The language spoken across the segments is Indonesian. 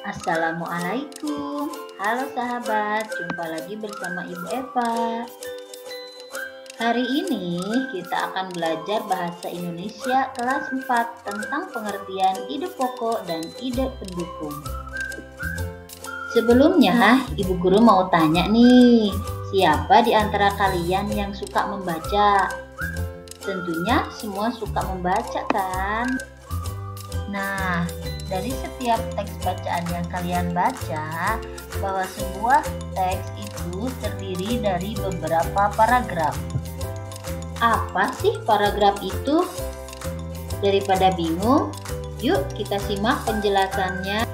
Assalamualaikum. Halo sahabat, jumpa lagi bersama Ibu Eva. Hari ini kita akan belajar bahasa Indonesia kelas 4 tentang pengertian ide pokok dan ide pendukung. Sebelumnya, Ibu Guru mau tanya nih, siapa di antara kalian yang suka membaca? Tentunya semua suka membaca kan? Nah, dari setiap teks bacaan yang kalian baca, bahwa sebuah teks itu terdiri dari beberapa paragraf. Apa sih paragraf itu? Daripada bingung, yuk kita simak penjelasannya.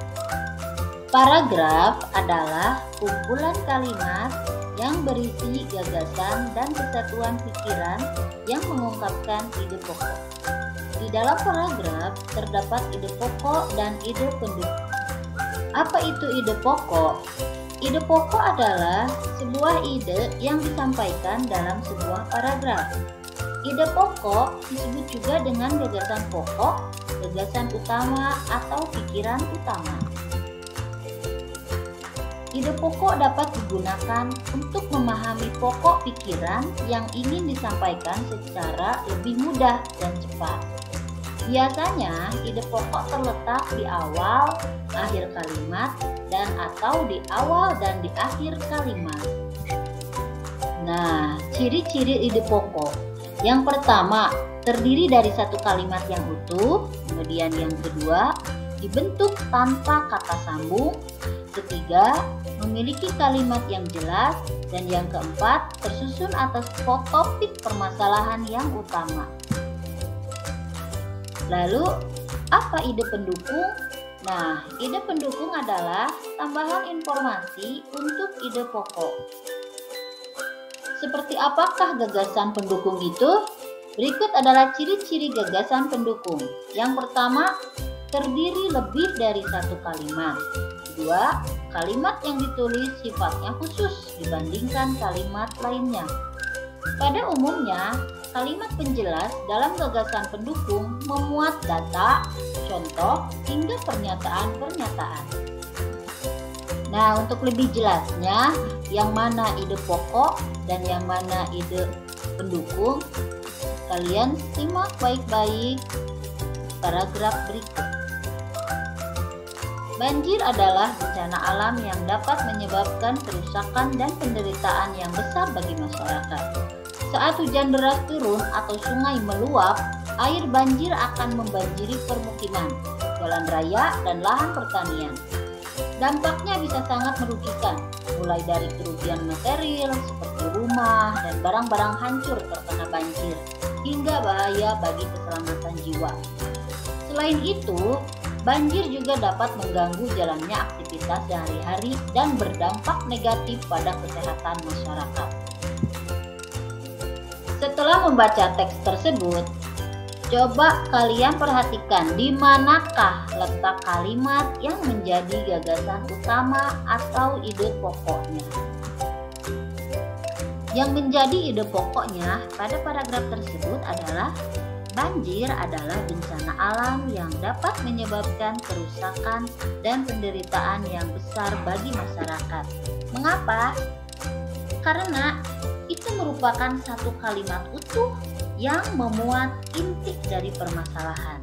Paragraf adalah kumpulan kalimat yang berisi gagasan dan kesatuan pikiran yang mengungkapkan ide pokok. Di dalam paragraf terdapat ide pokok dan ide pendukung. Apa itu ide pokok? Ide pokok adalah sebuah ide yang disampaikan dalam sebuah paragraf. Ide pokok disebut juga dengan gagasan pokok, gagasan utama, atau pikiran utama. Ide pokok dapat digunakan untuk memahami pokok pikiran yang ingin disampaikan secara lebih mudah dan cepat. Biasanya, ide pokok terletak di awal, akhir kalimat, dan atau di awal dan di akhir kalimat. Nah, ciri-ciri ide pokok. Yang pertama, terdiri dari satu kalimat yang utuh. Kemudian yang kedua, dibentuk tanpa kata sambung. Ketiga, memiliki kalimat yang jelas. Dan yang keempat, tersusun atas topik permasalahan yang utama. Lalu, apa ide pendukung? Nah, ide pendukung adalah tambahan informasi untuk ide pokok. Seperti apakah gagasan pendukung itu? Berikut adalah ciri-ciri gagasan pendukung. Yang pertama, terdiri lebih dari satu kalimat. Kedua, kalimat yang ditulis sifatnya khusus dibandingkan kalimat lainnya. Pada umumnya, kalimat penjelas dalam gagasan pendukung memuat data, contoh, hingga pernyataan-pernyataan. Nah, untuk lebih jelasnya, yang mana ide pokok dan yang mana ide pendukung, kalian simak baik-baik paragraf berikut. Banjir adalah bencana alam yang dapat menyebabkan kerusakan dan penderitaan yang besar bagi masyarakat. Saat hujan deras turun atau sungai meluap, air banjir akan membanjiri permukiman, jalan raya, dan lahan pertanian. Dampaknya bisa sangat merugikan, mulai dari kerugian material seperti rumah dan barang-barang hancur terkena banjir, hingga bahaya bagi keselamatan jiwa. Selain itu, banjir juga dapat mengganggu jalannya aktivitas sehari-hari dan berdampak negatif pada kesehatan masyarakat. Setelah membaca teks tersebut, coba kalian perhatikan di manakah letak kalimat yang menjadi gagasan utama atau ide pokoknya. Yang menjadi ide pokoknya pada paragraf tersebut adalah banjir adalah bencana alam yang dapat menyebabkan kerusakan dan penderitaan yang besar bagi masyarakat. Mengapa? Karena itu merupakan satu kalimat utuh yang memuat inti dari permasalahan.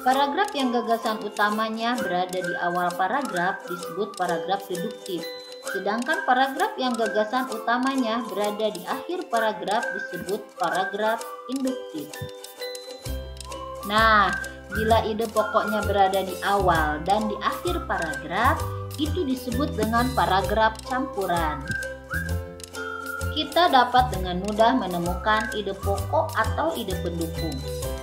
Paragraf yang gagasan utamanya berada di awal paragraf disebut paragraf deduktif. Sedangkan paragraf yang gagasan utamanya berada di akhir paragraf disebut paragraf induktif. Nah, bila ide pokoknya berada di awal dan di akhir paragraf, itu disebut dengan paragraf campuran. Kita dapat dengan mudah menemukan ide pokok atau ide pendukung,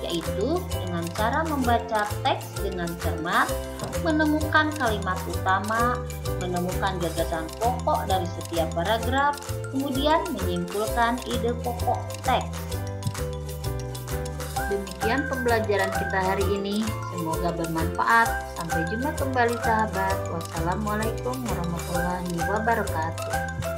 yaitu dengan cara membaca teks dengan cermat, menemukan kalimat utama, menemukan gagasan pokok dari setiap paragraf, kemudian menyimpulkan ide pokok teks. Demikian pembelajaran kita hari ini, semoga bermanfaat. Sampai jumpa kembali sahabat. Wassalamualaikum warahmatullahi wabarakatuh.